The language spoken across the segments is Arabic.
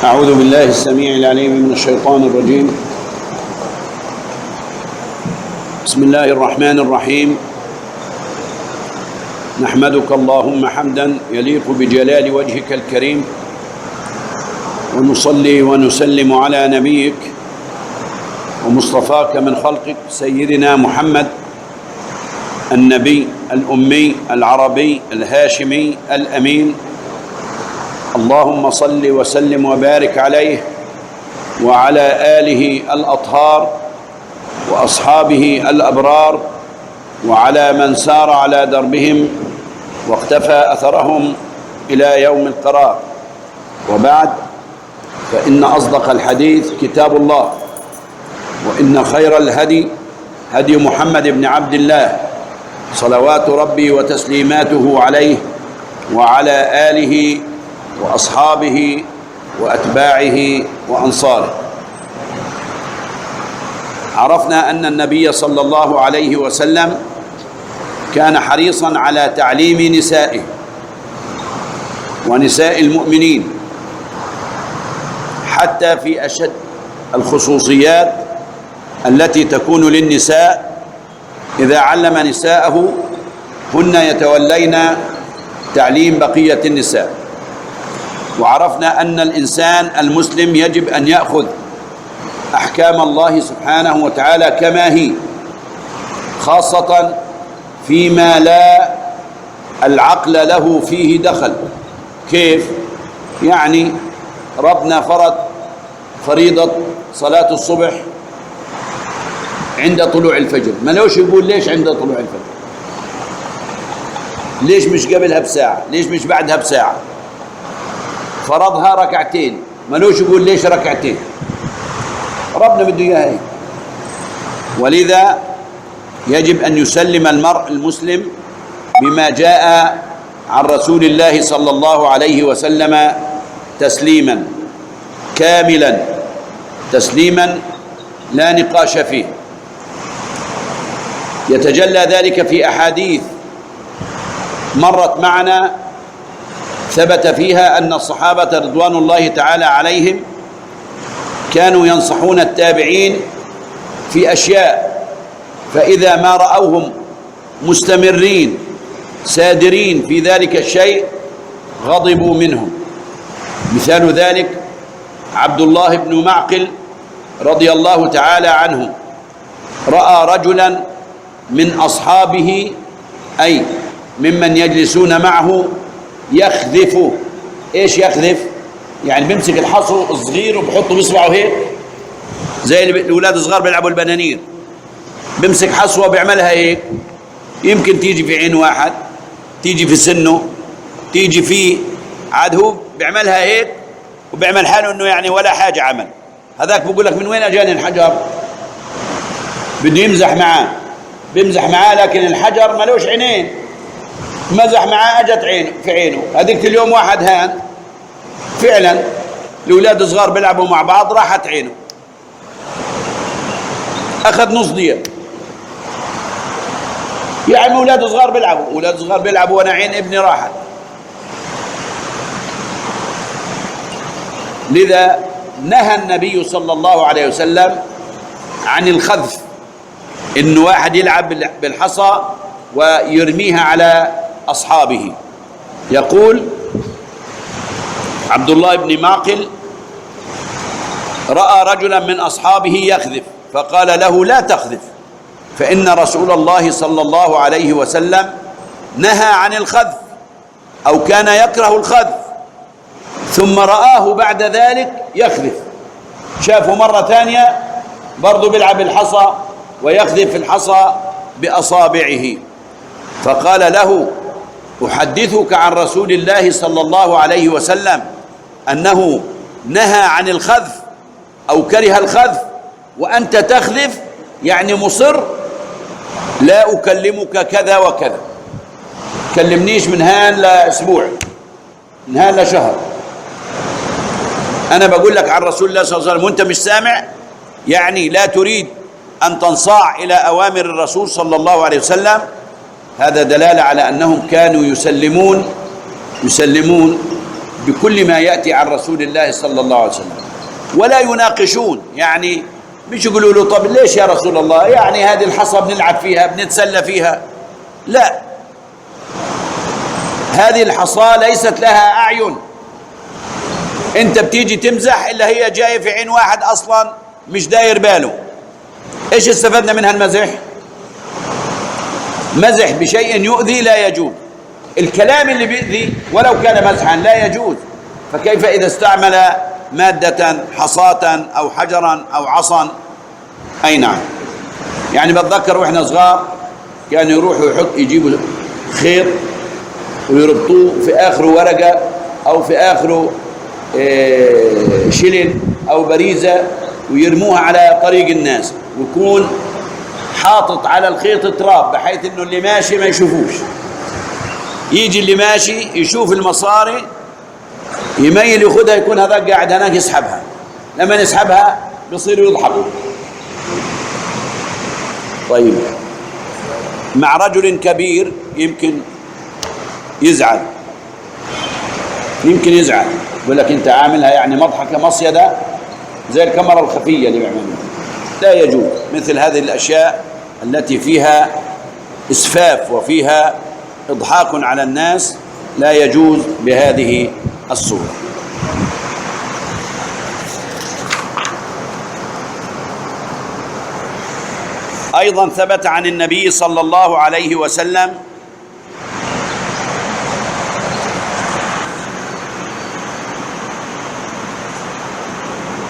أعوذ بالله السميع العليم من الشيطان الرجيم. بسم الله الرحمن الرحيم. نحمدك اللهم حمدا يليق بجلال وجهك الكريم، ونصلي ونسلم على نبيك ومصطفاك من خلقك سيدنا محمد النبي الأمي العربي الهاشمي الأمين. اللهم صل وسلم وبارك عليه وعلى آله الأطهار وأصحابه الأبرار وعلى من سار على دربهم واقتفى أثرهم إلى يوم القرار. وبعد، فإن أصدق الحديث كتاب الله، وإن خير الهدي هدي محمد بن عبد الله صلوات ربي وتسليماته عليه وعلى آله وأصحابه وأتباعه وأنصاره. عرفنا أن النبي صلى الله عليه وسلم كان حريصا على تعليم نسائه ونساء المؤمنين، حتى في أشد الخصوصيات التي تكون للنساء. إذا علم نساءه هن يتولين تعليم بقية النساء. وعرفنا أن الإنسان المسلم يجب أن يأخذ أحكام الله سبحانه وتعالى كما هي، خاصة فيما لا العقل له فيه دخل. كيف؟ يعني ربنا فرض فريضة صلاة الصبح عند طلوع الفجر، ما لوش يقول ليش عند طلوع الفجر؟ ليش مش قبلها بساعة؟ ليش مش بعدها بساعة؟ فرضها ركعتين، ملوش يقول ليش ركعتين؟ ربنا بده اياها هيك. ولذا يجب ان يسلم المرء المسلم بما جاء عن رسول الله صلى الله عليه وسلم تسليما كاملا، تسليما لا نقاش فيه. يتجلى ذلك في احاديث مرت معنا ثبت فيها أن الصحابة رضوان الله تعالى عليهم كانوا ينصحون التابعين في أشياء، فإذا ما رأوهم مستمرين سادرين في ذلك الشيء غضبوا منهم. مثال ذلك عبد الله بن معقل رضي الله تعالى عنه رأى رجلا من أصحابه، أي ممن يجلسون معه، يخذف. ايش يخذف؟ يعني بيمسك الحصو الصغير وبحطه بيصبعه هيك، زي الاولاد الصغار بيلعبوا البنانير، بيمسك حصوه بيعملها هيك، يمكن تيجي في عين واحد، تيجي في سنه، تيجي في عاد، هو بيعملها هيك وبيعمل حاله انه يعني ولا حاجه عمل. هذاك بقول لك من وين اجاني الحجر؟ بده يمزح معاه، بيمزح معاه، لكن الحجر ملوش عينين، مزح معاه اجت عينه في عينه. هذيك اليوم واحد هان فعلا، الاولاد الصغار بيلعبوا مع بعض، راحت عينه، اخذ نص ضياء. يعني اولاد صغار بيلعبوا، اولاد صغار بيلعبوا، وانا عين ابني راحت. لذا نهى النبي صلى الله عليه وسلم عن الخذف، انه واحد يلعب بالحصى ويرميها على أصحابه. يقول عبد الله بن معقل رأى رجلا من أصحابه يخذف، فقال له: لا تخذف، فإن رسول الله صلى الله عليه وسلم نهى عن الخذف، أو كان يكره الخذف. ثم رآه بعد ذلك يخذف، شافه مرة ثانية برضو بيلعب الحصى ويخذف الحصى بأصابعه، فقال له: أحدثك عن رسول الله صلى الله عليه وسلم أنه نهى عن الخذف أو كره الخذف وأنت تخذف؟ يعني مصر. لا أكلمك كذا وكذا، كلمنيش من هان لأسبوع، من هان لشهر، أنا بقول لك عن رسول الله صلى الله عليه وسلم وأنت مش سامع. يعني لا تريد أن تنصاع إلى أوامر الرسول صلى الله عليه وسلم. هذا دلالة على أنهم كانوا يسلمون بكل ما يأتي عن رسول الله صلى الله عليه وسلم، ولا يناقشون. يعني مش يقولوا له طب ليش يا رسول الله، يعني هذه الحصى بنلعب فيها بنتسلى فيها، لا، هذه الحصى ليست لها أعين، انت بتيجي تمزح إلا هي جاية في عين واحد أصلا مش داير باله. ايش استفدنا من هالمزح؟ مزح بشيء يؤذي لا يجوز. الكلام اللي بيؤذي ولو كان مزحا لا يجوز، فكيف إذا استعمل مادة حصاة أو حجرا أو عصا؟ أي نعم. يعني بتذكر وإحنا صغار كانوا يروحوا يجيبوا خيط ويربطوه في آخره ورقة أو في آخره شلن أو بريزة ويرموها على طريق الناس، ويكون حاطط على الخيط تراب بحيث إنه اللي ماشي ما يشوفوش. يجي اللي ماشي يشوف المصاري يميل ياخذها، يكون هذا قاعد هناك يسحبها، لما يسحبها بيصيروا يضحكوا. طيب مع رجل كبير يمكن يزعل، يقول لك انت عاملها يعني مضحكه مصيده زي الكاميرا الخفيه اللي بيعملوها. لا يجوز مثل هذه الاشياء التي فيها اسفاف وفيها اضحاك على الناس، لا يجوز بهذه الصورة. أيضا ثبت عن النبي صلى الله عليه وسلم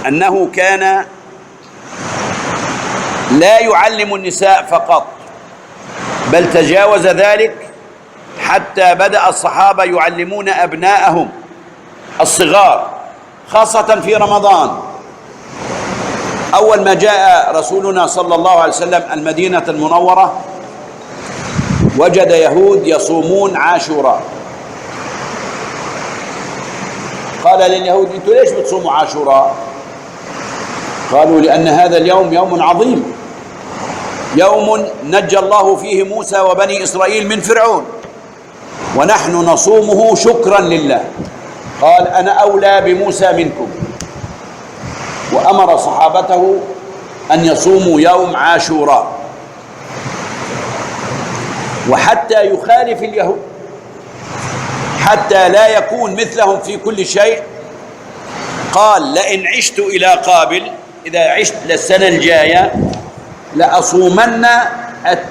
أنه كان لا يعلم النساء فقط، بل تجاوز ذلك حتى بدأ الصحابة يعلمون أبناءهم الصغار خاصة في رمضان. أول ما جاء رسولنا صلى الله عليه وسلم المدينة المنورة وجد يهود يصومون عاشوراء. قال لليهود انتوا ليش بتصوموا عاشوراء؟ قالوا لأن هذا اليوم يوم عظيم، يوم نجى الله فيه موسى وبني إسرائيل من فرعون، ونحن نصومه شكرا لله. قال أنا أولى بموسى منكم، وأمر صحابته أن يصوموا يوم عاشوراء. وحتى يخالف اليهود، حتى لا يكون مثلهم في كل شيء، قال لئن عشت إلى قابل، إذا عشت للسنة الجاية لأصومن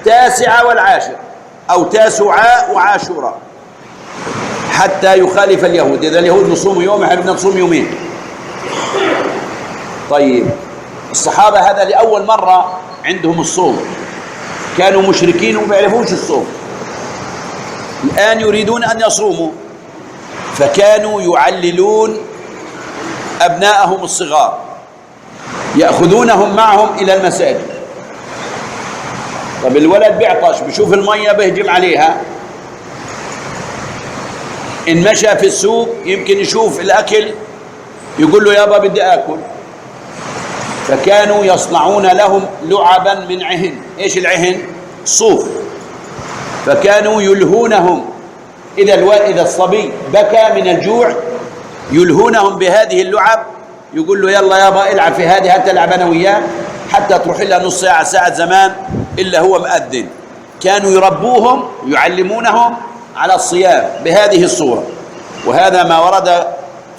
9 والعاشر أو 9 وعاشوراء، حتى يخالف اليهود. إذا اليهود نصوموا يوم احنا بدنا نصوم يومين. طيب الصحابة هذا لأول مرة عندهم الصوم، كانوا مشركين وما يعرفوش الصوم، الآن يريدون أن يصوموا، فكانوا يعللون أبناءهم الصغار، يأخذونهم معهم إلى المساجد. طب الولد بيعطش بيشوف المية بيهجم عليها، إن مشى في السوق يمكن يشوف الأكل يقول له يابا بدي آكل، فكانوا يصنعون لهم لعبا من عهن. إيش العهن؟ صوف. فكانوا يلهونهم، إذا الصبي بكى من الجوع يلهونهم بهذه اللعب، يقول له يلا يابا العب في هذه، حتى العب أنا وياه حتى تروح لها نص ساعة ساعة زمان إلا هو مؤذن. كانوا يربوهم ويعلمونهم على الصيام بهذه الصورة. وهذا ما ورد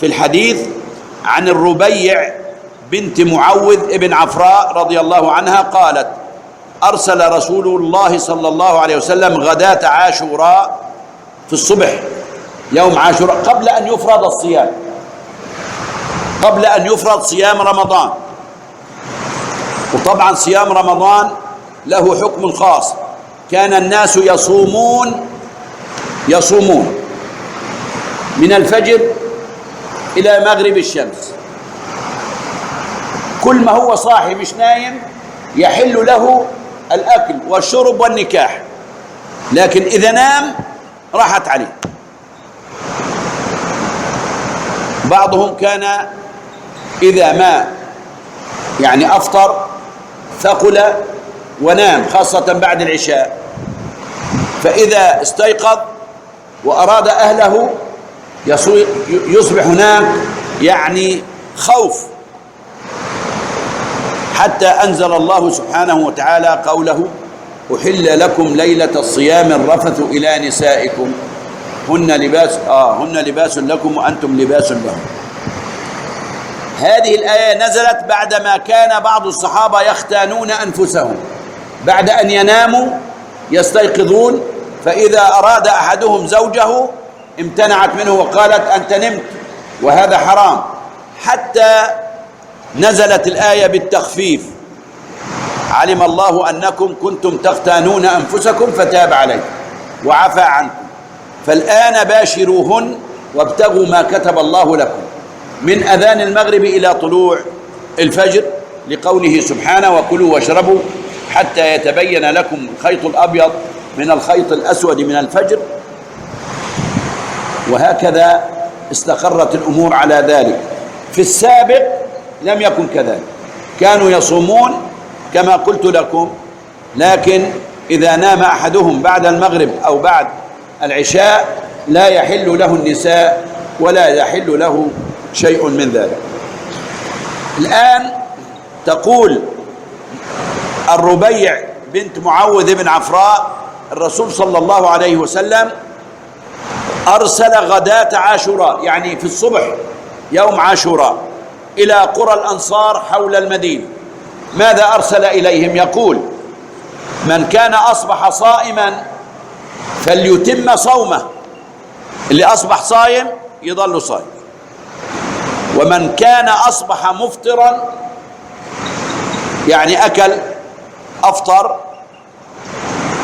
في الحديث عن الربيع بنت معوذ ابن عفراء رضي الله عنها قالت أرسل رسول الله صلى الله عليه وسلم غداة عاشوراء في الصبح يوم عاشوراء قبل أن يفرض الصيام، قبل أن يفرض صيام رمضان. وطبعا صيام رمضان له حكم خاص، كان الناس يصومون من الفجر إلى مغرب الشمس، كل ما هو صاحي مش نايم يحل له الأكل والشرب والنكاح، لكن إذا نام راحت عليه. بعضهم كان إذا ما يعني أفطر ثقل ونام، خاصة بعد العشاء، فإذا استيقظ وأراد أهله يصبح هناك يعني خوف، حتى أنزل الله سبحانه وتعالى قوله: أحل لكم ليلة الصيام الرفث إلى نسائكم هن لباس لكم وأنتم لباس لهم. هذه الآية نزلت بعدما كان بعض الصحابة يختانون أنفسهم، بعد أن يناموا يستيقظون، فإذا أراد أحدهم زوجه امتنعت منه وقالت: أنت نمت، وهذا حرام، حتى نزلت الآية بالتخفيف: علم الله أنكم كنتم تختانون أنفسكم فتاب عليكم وعفى عنكم، فالآن باشروهن وابتغوا ما كتب الله لكم من أذان المغرب إلى طلوع الفجر، لقوله سبحانه: وكلوا واشربوا حتى يتبين لكم الخيط الأبيض من الخيط الأسود من الفجر. وهكذا استقرت الأمور على ذلك. في السابق لم يكن كذلك، كانوا يصومون كما قلت لكم، لكن إذا نام أحدهم بعد المغرب أو بعد العشاء لا يحل له النساء ولا يحل له شيء من ذلك. الآن تقول الربيع بنت معوذ بن عفراء: الرسول صلى الله عليه وسلم أرسل غداة عاشوراء، يعني في الصبح يوم عاشوراء، إلى قرى الأنصار حول المدينة. ماذا أرسل إليهم؟ يقول: من كان أصبح صائما فليتم صومه، اللي أصبح صايم يظل صايم، ومن كان أصبح مفطرا يعني أكل أفطر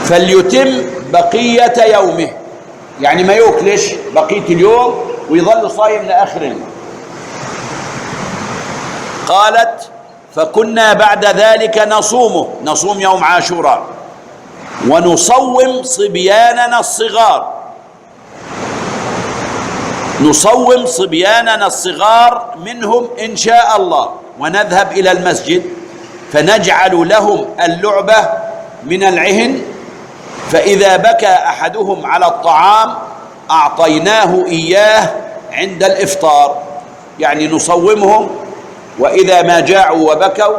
فليتم بقية يومه، يعني ما يأكلش بقية اليوم ويظل صايم لآخر اليوم. قالت: فكنا بعد ذلك نصوم يوم عاشوراء ونصوم صبياننا الصغار منهم إن شاء الله، ونذهب إلى المسجد فنجعل لهم اللعبة من العهن، فإذا بكى أحدهم على الطعام أعطيناه إياه عند الإفطار، يعني نصومهم، وإذا ما جاعوا وبكوا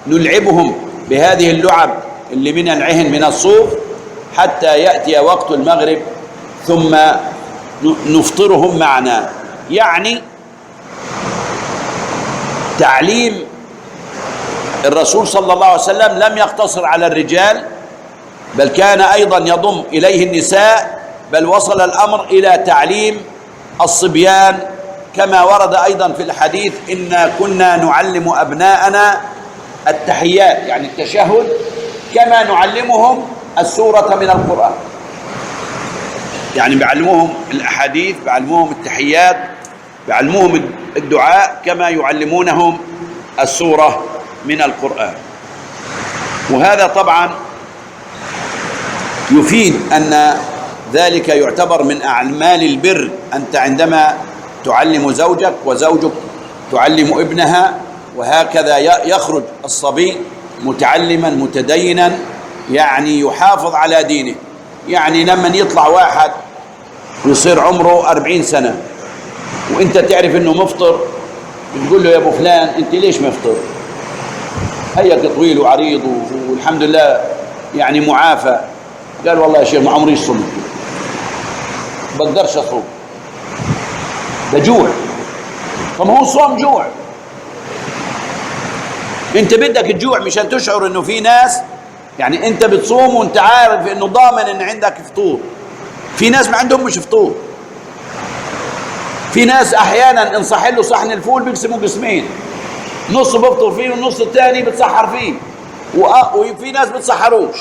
نلعبهم بهذه اللعب اللي من العهن من الصوف حتى يأتي وقت المغرب ثم نفطرهم معنا. يعني تعليم الرسول صلى الله عليه وسلم لم يقتصر على الرجال، بل كان أيضا يضم إليه النساء، بل وصل الأمر إلى تعليم الصبيان، كما ورد أيضا في الحديث: إنا كنا نعلم أبناءنا التحيات، يعني التشهد، كما نعلمهم السورة من القرآن. يعني بيعلموهم الأحاديث، بيعلموهم التحيات، بيعلموهم الدعاء كما يعلمونهم السورة من القرآن. وهذا طبعا يفيد أن ذلك يعتبر من أعمال البر. أنت عندما تعلم زوجك وزوجك تعلم ابنها، وهكذا يخرج الصبي متعلما متدينا، يعني يحافظ على دينه. يعني لما يطلع واحد ويصير عمره 40 سنة وانت تعرف انه مفطر، بتقول له: يا ابو فلان انت ليش مفطر؟ هيك طويل وعريض والحمد لله يعني معافى. قال: والله يا شيخ ما عمري صمت، بقدرش اصوم، ده جوع. طب هو الصوم جوع، انت بدك الجوع مشان تشعر انه في ناس، يعني انت بتصوم وانت عارف انه ضامن ان عندك فطور. في ناس ما عندهم مش فطور، في ناس احيانا ان صح له صحن الفول بيقسموا قسمين، نص بفطر فيه والنص الثاني بتسحر فيه، وفي ناس بتسحروش.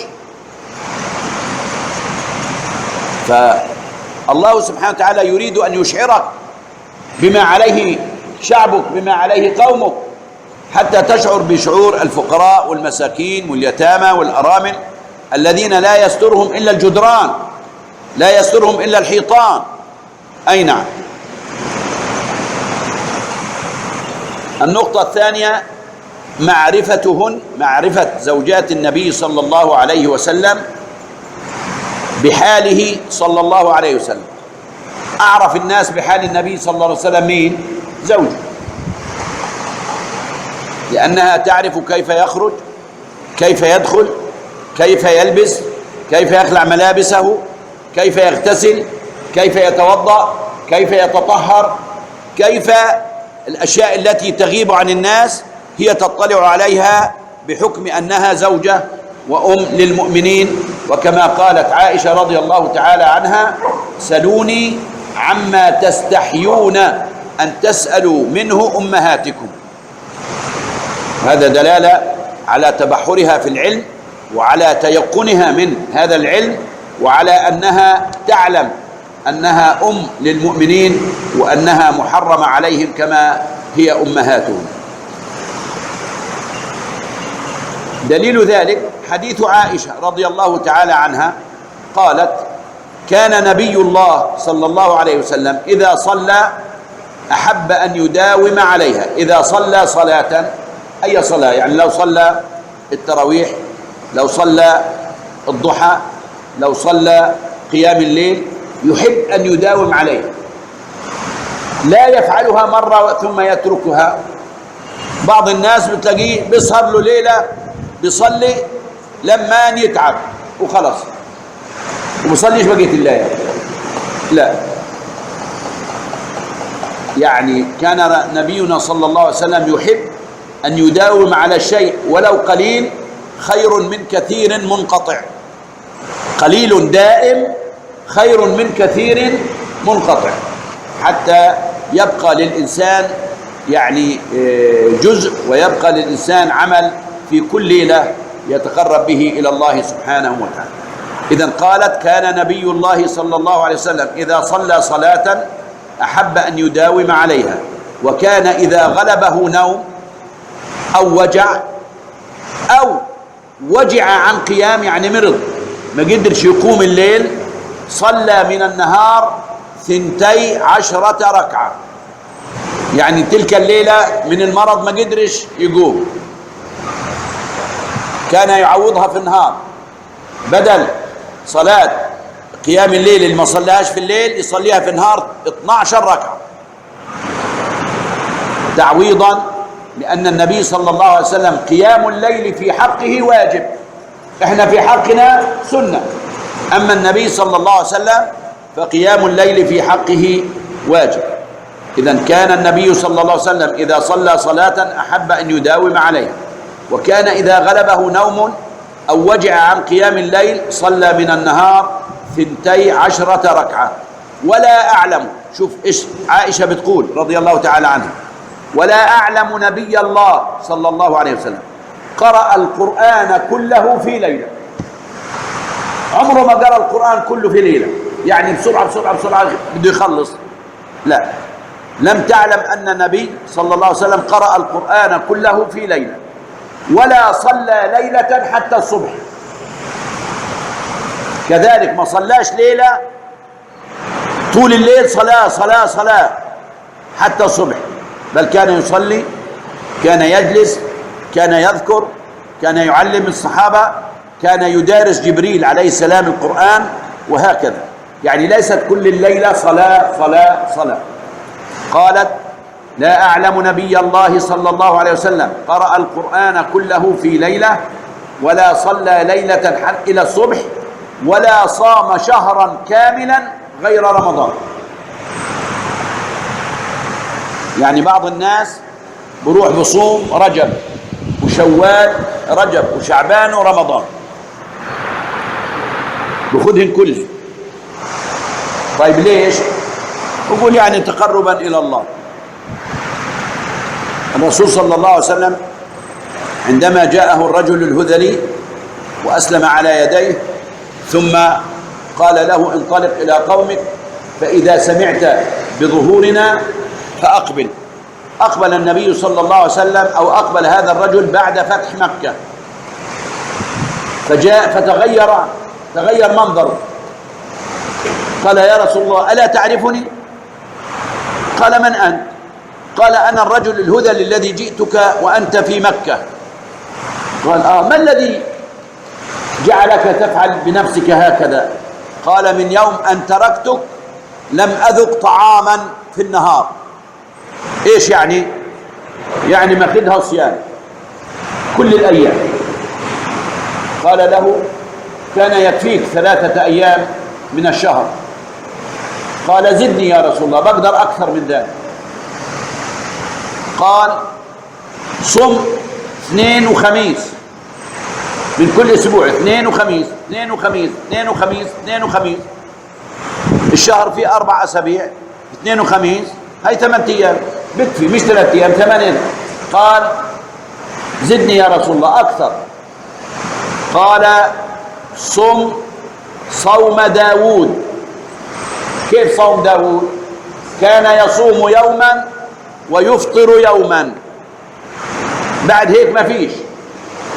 فالله سبحانه وتعالى يريد ان يشعرك بما عليه شعبك، بما عليه قومك، حتى تشعر بشعور الفقراء والمساكين واليتامى والأرامل الذين لا يسترهم إلا الجدران، لا يسترهم إلا الحيطان. أي نعم. النقطة الثانية: معرفة زوجات النبي صلى الله عليه وسلم بحاله صلى الله عليه وسلم. أعرف الناس بحال النبي صلى الله عليه وسلم مين؟ زوجه، لأنها تعرف كيف يخرج، كيف يدخل، كيف يلبس، كيف يخلع ملابسه، كيف يغتسل، كيف يتوضأ، كيف يتطهر، كيف الأشياء التي تغيب عن الناس هي تطلع عليها بحكم أنها زوجة وأم للمؤمنين. وكما قالت عائشة رضي الله تعالى عنها: سلوني عما تستحيون أن تسألوا منه أمهاتكم. هذا دلالة على تبحرها في العلم، وعلى تيقنها من هذا العلم، وعلى أنها تعلم أنها أم للمؤمنين وأنها محرمة عليهم كما هي أمهاتهم. دليل ذلك حديث عائشة رضي الله تعالى عنها قالت: كان نبي الله صلى الله عليه وسلم إذا صلى أحب أن يداوم عليها. إذا صلى صلاة، أي صلاة؟ يعني لو صلى التراويح، لو صلى الضحى، لو صلى قيام الليل، يحب أن يداوم عليها، لا يفعلها مرة ثم يتركها. بعض الناس بتلاقيه بيسهر له ليلة بيصلي لما يتعب وخلص وبيصليش بقية الليل. لا، يعني كان نبينا صلى الله عليه وسلم يحب أن يداوم على الشيء ولو قليل خير من كثير منقطع. قليل دائم خير من كثير منقطع، حتى يبقى للإنسان يعني جزء، ويبقى للإنسان عمل في كل ليلة يتقرب به إلى الله سبحانه وتعالى. إذن قالت: كان نبي الله صلى الله عليه وسلم إذا صلى صلاة أحب أن يداوم عليها، وكان إذا غلبه نوم أو وجع عن قيام، يعني مرض ما قدرش يقوم الليل، صلى من النهار 12 ركعة. يعني تلك الليلة من المرض ما قدرش يقوم، كان يعوضها في النهار، بدل صلاة قيام الليل اللي ما صلاهاش في الليل يصليها في النهار 12 ركعة تعويضا، لأن النبي صلى الله عليه وسلم قيام الليل في حقه واجب، احنا في حقنا سنة، أما النبي صلى الله عليه وسلم فقيام الليل في حقه واجب. إذن كان النبي صلى الله عليه وسلم إذا صلى صلاة أحب أن يداوم عليها، وكان إذا غلبه نوم أو وجع عن قيام الليل صلى من النهار 12 ركعة. ولا أعلم، شوف إيش عائشة بتقول رضي الله تعالى عنها: ولا أعلم نبي الله صلى الله عليه وسلم قرأ القرآن كله في ليلة. عمره ما قرأ القرآن كله في ليلة، يعني بسرعة بده يخلص. لا، لم تعلم أن النبي صلى الله عليه وسلم قرأ القرآن كله في ليلة، ولا صلى ليلة حتى الصبح. كذلك ما صلاش ليلة طول الليل صلاة حتى الصبح، بل كان يصلي، كان يجلس، كان يذكر، كان يعلم الصحابة، كان يدارس جبريل عليه السلام القرآن، وهكذا. يعني ليست كل الليلة صلاة. قالت: لا أعلم نبي الله صلى الله عليه وسلم قرأ القرآن كله في ليلة، ولا صلى ليلة إلى الصبح، ولا صام شهرا كاملا غير رمضان. يعني بعض الناس بروح بصوم رجب وشوال، رجب وشعبان ورمضان، بخذهن كله. طيب ليش؟ يقول يعني تقربا إلى الله. الرسول صلى الله عليه وسلم عندما جاءه الرجل الهذلي وأسلم على يديه، ثم قال له: انطلق إلى قومك فإذا سمعت بظهورنا فأقبل. أقبل النبي صلى الله عليه وسلم، أو أقبل هذا الرجل بعد فتح مكة، فجاء فتغير منظره. قال: يا رسول الله ألا تعرفني؟ قال: من أنت؟ قال: أنا الرجل الهذلي الذي جئتك وأنت في مكة. قال: ما الذي جعلك تفعل بنفسك هكذا؟ قال: من يوم أن تركتك لم أذق طعاما في النهار. إيش يعني؟ يعني ماخذها صيام كل الأيام. قال له: كان يكفيك 3 أيام من الشهر. قال: زدني يا رسول الله، بقدر أكثر من ذلك. قال: صم 2 وخميس من كل أسبوع، 2 وخميس 2 وخميس 2 وخميس 2 وخميس. الشهر فيه 4 أسابيع، 2 وخميس، هاي 8 أيام بكفي، مش 3 أيام، 8. قال: زدني يا رسول الله أكثر. قال: صم صوم داود. كيف صوم داود؟ كان يصوم يوما ويفطر يوما. بعد هيك ما فيش.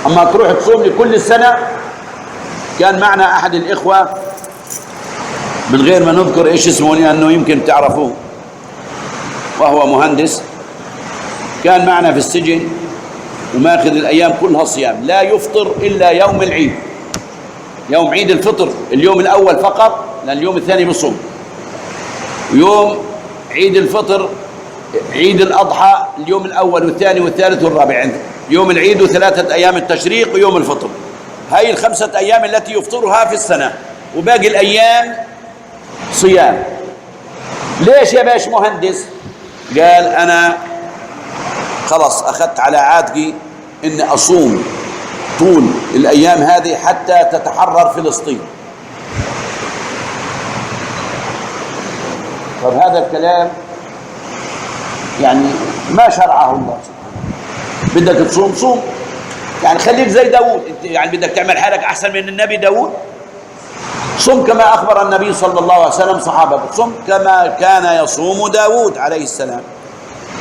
أما تروح تصوم لكل السنة. كان معنا أحد الإخوة من غير ما نذكر إيش اسمه لأنه يمكن تعرفوه، وهو مهندس. كان معنا في السجن وماخذ الأيام كلها صيام، لا يفطر إلا يوم العيد، يوم عيد الفطر اليوم الأول فقط، لأن اليوم الثاني بصوم. يوم عيد الفطر، عيد الأضحى اليوم الأول والثاني والثالث والرابع، يوم العيد و3 أيام التشريق ويوم الفطر. هاي ال5 أيام التي يفطرها في السنة، وباقي الأيام صيام. ليش يا باش مهندس؟ قال: أنا خلص أخذت على عاتقي إني أصوم طول الأيام هذه حتى تتحرر فلسطين. طب هذا الكلام يعني ما شرعه الله سبحانه. بدك تصوم صوم، يعني خليك زي داود. يعني بدك تعمل حالك أحسن من النبي داود؟ صم كما أخبر النبي صلى الله عليه وسلم صحابته، صم كما كان يصوم داود عليه السلام.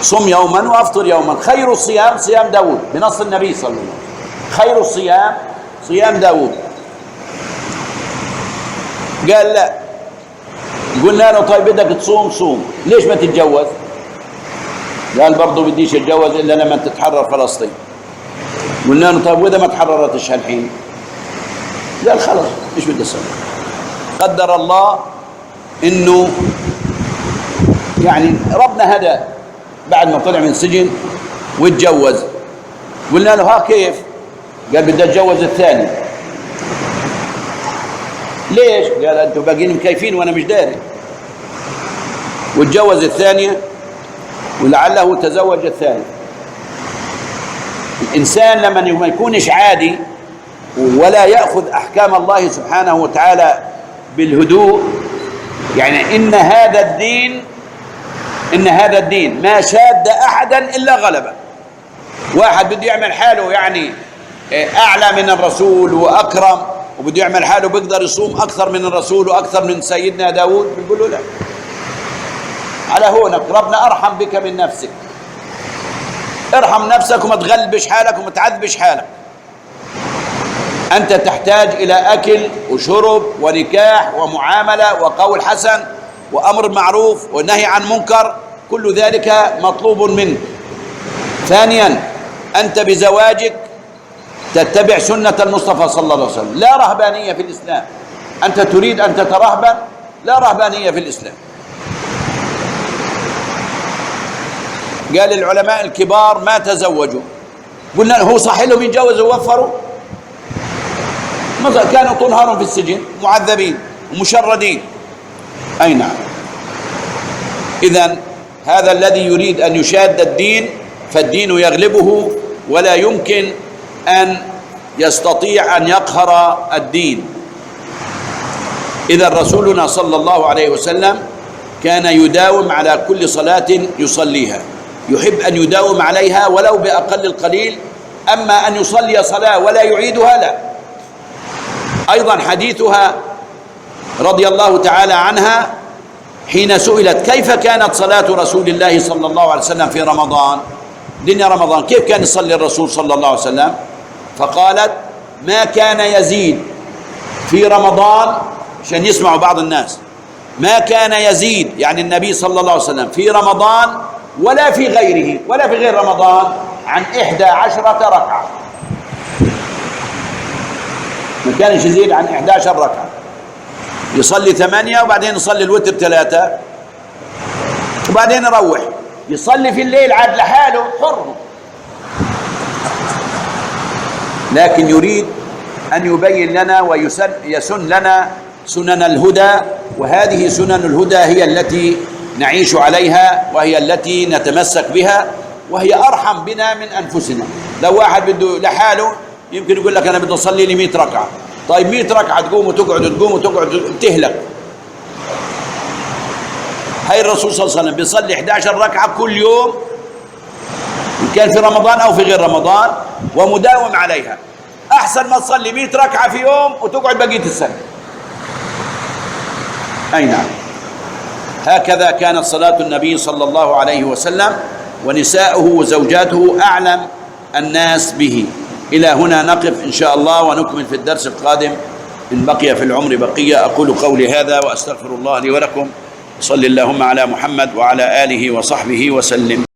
صم يوما وأفطر يوما. خير الصيام صيام داود بنص النبي صلى الله عليه وسلم. خير الصيام صيام داود. قال: لا. قلنا له: طيب بدك تصوم صوم، ليش ما تتجوز؟ قال: برضه بديش اتجوز الا لما تتحرر فلسطين. قلنا له: طيب واذا ما تحررتش هالحين؟ قال: خلص ايش بدي اسوي؟ قدر الله انه يعني ربنا هداه بعد ما طلع من السجن واتجوز. قلنا له: ها كيف؟ قال: بدي اتجوز الثاني. ليش؟ قال: انتم باقيين مكيفين وانا مش داري. واتجوز الثانيه ولعله تزوج الثالث. الإنسان لما ما يكونش عادي ولا يأخذ أحكام الله سبحانه وتعالى بالهدوء، يعني إن هذا الدين ما شاد أحدا إلا غلبه. واحد بده يعمل حاله يعني أعلى من الرسول وأكرم، وبده يعمل حاله بيقدر يصوم أكثر من الرسول وأكثر من سيدنا داود، بيقول له: لا، على هونك، ربنا أرحم بك من نفسك. ارحم نفسك وما تغلبش حالك وما تعذبش حالك. أنت تحتاج إلى أكل وشرب ونكاح ومعاملة وقول حسن وأمر معروف ونهي عن منكر، كل ذلك مطلوب منك. ثانيا، أنت بزواجك تتبع سنة المصطفى صلى الله عليه وسلم. لا رهبانية في الإسلام. أنت تريد أن تترهبن، لا رهبانية في الإسلام. قال العلماء الكبار ما تزوجوا. قلنا هو صح لهم يتجوزوا ووفروا؟ مثلا كانوا طول نهارهم في السجن معذبين ومشردين. أي نعم. إذن هذا الذي يريد أن يشاد الدين فالدين يغلبه، ولا يمكن أن يستطيع أن يقهر الدين. إذا رسولنا صلى الله عليه وسلم كان يداوم على كل صلاة يصليها، يحب أن يداوم عليها ولو بأقل القليل. أما أن يصلي صلاة ولا يعيدها لا. أيضا حديثها رضي الله تعالى عنها حين سئلت كيف كانت صلاة رسول الله صلى الله عليه وسلم في رمضان، دنيا رمضان، كيف كان يصلي الرسول صلى الله عليه وسلم؟ فقالت: ما كان يزيد في رمضان، عشان يسمعوا بعض الناس، ما كان يزيد يعني النبي صلى الله عليه وسلم في رمضان ولا في غيره، ولا في غير رمضان، عن 11 ركعة. ما كانش يزيد عن 11 ركعة. يصلي 8 وبعدين يصلي الوتر 3 وبعدين يروح يصلي في الليل عاد لحاله حر، لكن يريد أن يبين لنا ويسن لنا سنن الهدى، وهذه سنن الهدى هي التي نعيش عليها وهي التي نتمسك بها، وهي أرحم بنا من أنفسنا. لو واحد بده لحاله يمكن يقول لك أنا بدي أصلي لي 100 ركعة، طيب 100 ركعة تقوم وتقعد تهلك. هاي الرسول صلى الله عليه وسلم بيصلي 11 ركعة كل يوم إن كان في رمضان أو في غير رمضان ومداوم عليها، أحسن ما تصلي 100 ركعة في يوم وتقعد بقية السنة. أي نعم، هكذا كانت صلاة النبي صلى الله عليه وسلم، ونساؤه وزوجاته أعلم الناس به. إلى هنا نقف إن شاء الله، ونكمل في الدرس القادم إن بقي في العمر بقية. أقول قولي هذا وأستغفر الله لي ولكم. صل اللهم على محمد وعلى آله وصحبه وسلم.